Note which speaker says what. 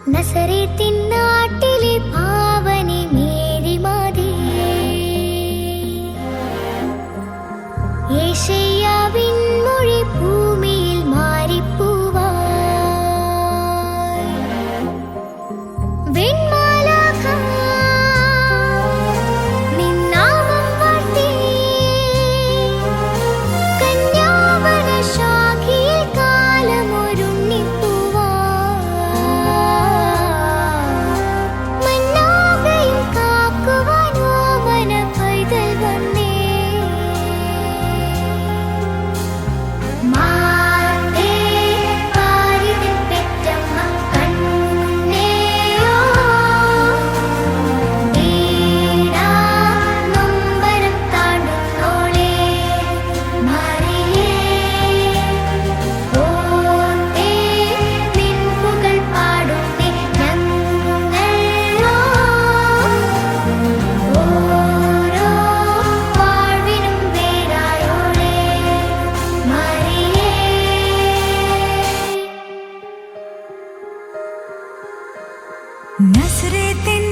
Speaker 1: നസറേത്തിൻ നാട്ടിലെ പാവനി മേരി മാതേ, യേശയ്യാവിൻ മൊഴി ഭൂമിയിൽ മാറിപ്പൂവായി. വെൺമാലാഖ നിൻ നാമം വാഴ്ത്തി, കന്യാവന ശാഖയിൽ കാലമൊരുങ്ങിപ്പൂവായി. മന്നാകയും കാക്കുവാൻ ഓമന പൈതൽ വന്നേ. മാതേ പാരിതിൻ പെറ്റമ്മ കണ്ണേയോ, വീണാ നൊമ്പരം താണ്ടുന്നോളേ മറിയേ. ഓർത്തേ നിൻ പുകഴ് പാടുന്നേ ഞങ്ങളോ, ഓരോ വാഴ്വിനും വേരായോളേ മറിയേ.
Speaker 2: നസറേത്തിൻ